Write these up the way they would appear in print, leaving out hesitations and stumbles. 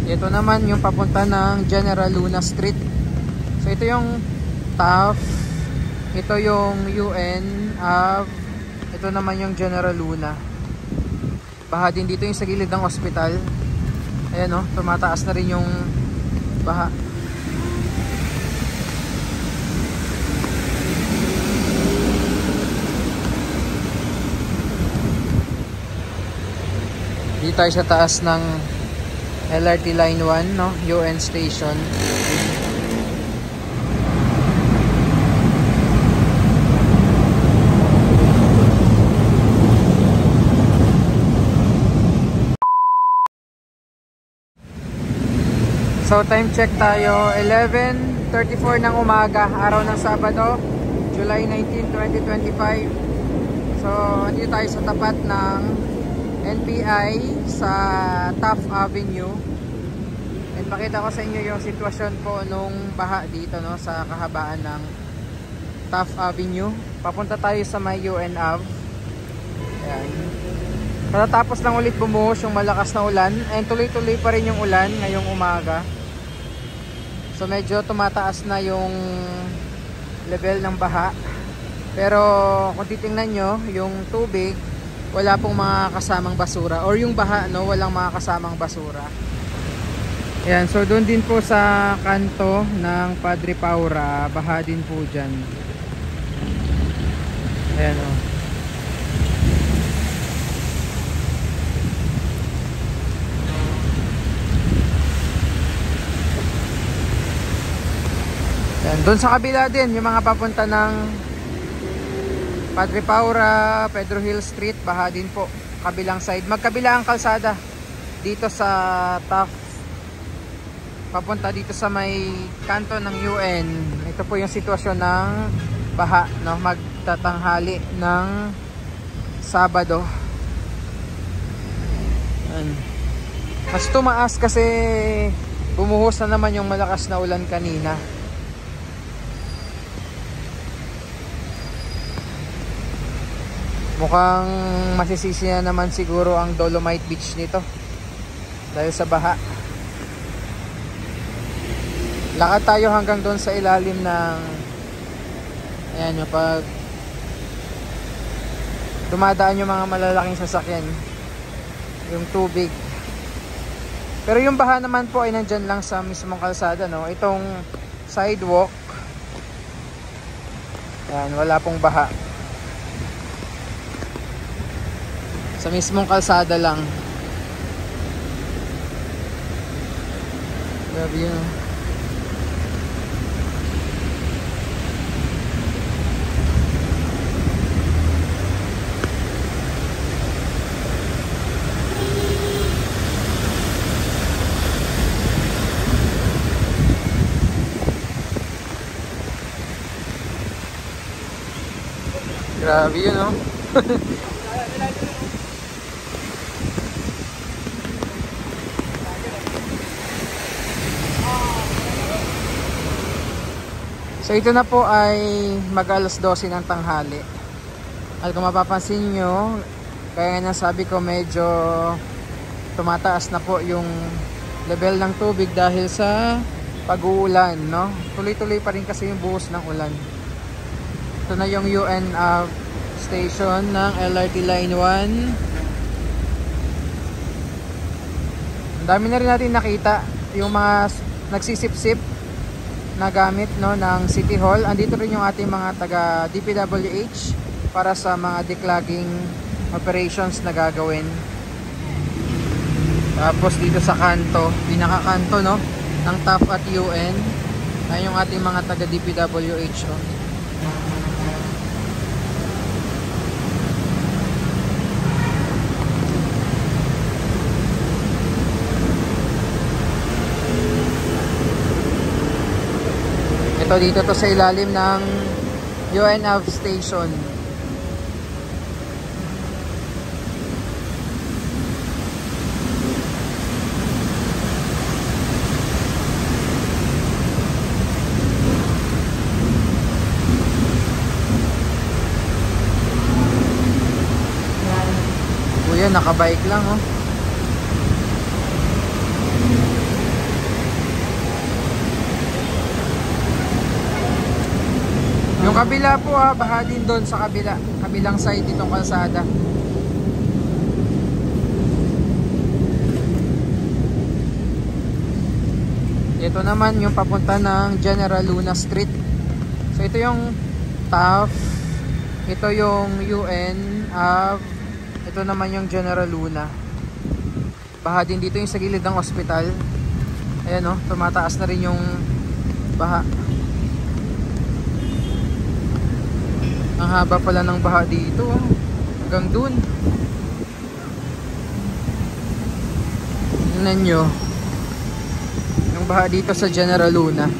Ito naman yung papunta ng General Luna Street. So ito yung TAF, ito yung UN Ave, ito naman yung General Luna. Baha din dito yung sa gilid ng ospital. Ayan o, tumataas na rin yung baha. Dito tayo sa taas ng LRT Line 1, no? UN Station. So time check tayo, 11:34 ng umaga, araw ng Sabado, July 19, 2025. So andito tayo sa tapat ng NBI sa Taft Avenue. And pakita ko sa inyo yung sitwasyon po nung baha dito, no, sa kahabaan ng Taft Avenue. Papunta tayo sa may UN Ave. Ayan. Katatapos lang ulit bumuhos yung malakas na ulan, and tuloy-tuloy pa rin yung ulan ngayong umaga. So medyo tumataas na yung level ng baha. Pero kung titingnan nyo, yung tubig, wala pong mga kasamang basura, or yung baha, no, walang mga kasamang basura. Ayan, so doon din po sa kanto ng Padre Paura, baha din po dyan. Ayan o. Ayan, doon sa kabila din, yung mga papunta ng Padre Paura, Pedro Hill Street, baha din po. Kabilang side, magkabila ang kalsada dito sa Taft. Papunta dito sa may kanto ng UN. Ito po yung sitwasyon ng baha, no? Magtatanghali ng Sabado. Ayan. Mas tumaas kasi bumuhos na naman yung malakas na ulan kanina. Mukhang masisisi na naman siguro ang Dolomite Beach nito dahil sa baha. Lakad tayo hanggang doon sa ilalim ng, ayan yung pag dumadaan yung mga malalaking sasakyan, yung tubig. Pero yung baha naman po ay nandyan lang sa mismong kalsada, no? Itong sidewalk, ayan, wala pong baha. Sa mismong kalsada lang. Grabe yun. Grabe yun, no? So ito na po ay mag-alas 12 ng tanghali. At kung mapapansin nyo, kaya nga sabi ko medyo tumataas na po yung level ng tubig dahil sa pag-uulan, no? Tuloy-tuloy pa rin kasi yung buhos ng ulan. Ito na yung UN station ng LRT Line 1. Ang dami na rin natin nakita yung mga nagsisip-sip na gamit, no, ng City Hall. Andito rin yung ating mga taga DPWH para sa mga declogging operations na gagawin. Tapos dito sa kanto, pinakakanto, no, ng Taft at UN, ay yung ating mga taga DPWH, no. Ito dito to sa ilalim ng UNAV station. Kuya, nakabike lang, oh. Yung kabila po baha din doon sa kabilang side ditong kalsada. Ito naman yung papunta ng General Luna Street. So ito yung TAF, ito yung UN, ito naman yung General Luna. Baha din dito yung sa gilid ng ospital. Ayan tumataas na rin yung baha. Ang haba pala ng baha dito hanggang dun. Tingnan nyo yung baha dito sa General Luna.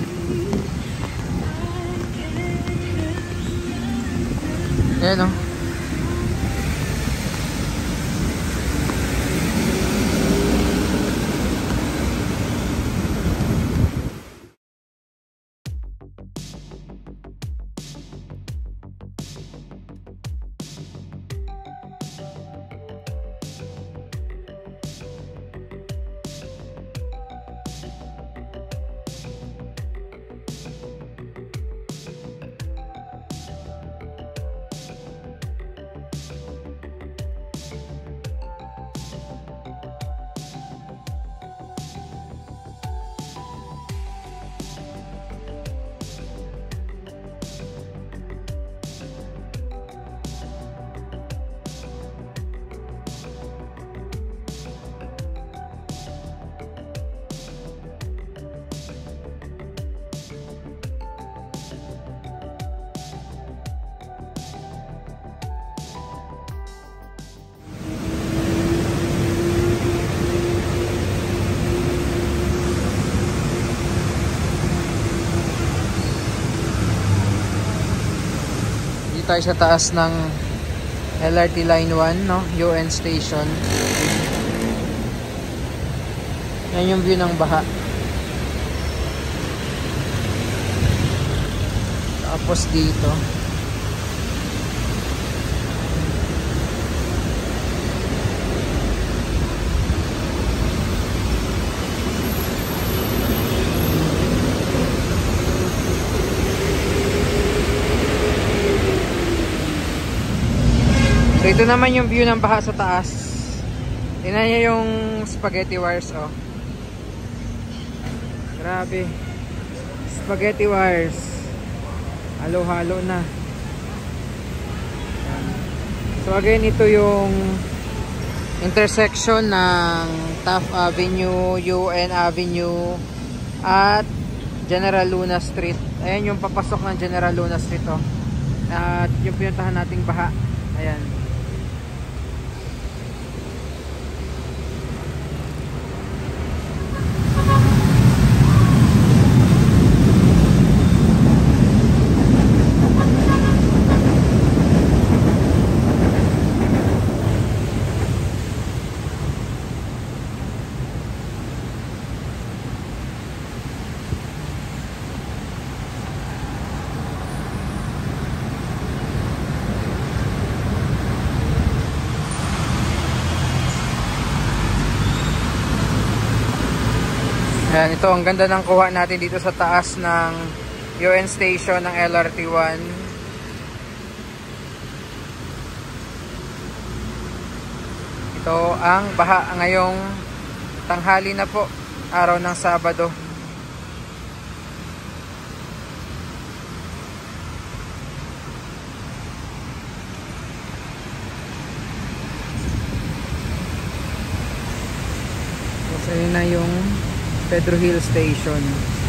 Ayan tayo sa taas ng LRT Line 1 UN Station. Yan yung view ng baha. Tapos dito so ito naman yung view ng baha sa taas. Tingnan niyo yung spaghetti wires grabe, spaghetti wires, halo-halo na. So again, ito yung intersection ng Taft Avenue, UN Avenue at General Luna Street. Ayan yung papasok ng General Luna Street at yung pinuntahan nating baha. Ayan. Ayan, ito ang ganda ng kuha natin dito sa taas ng UN Station ng LRT 1. Ito ang baha ngayong tanghali na po, araw ng Sabado. So yun na yung Pedro Hill Station.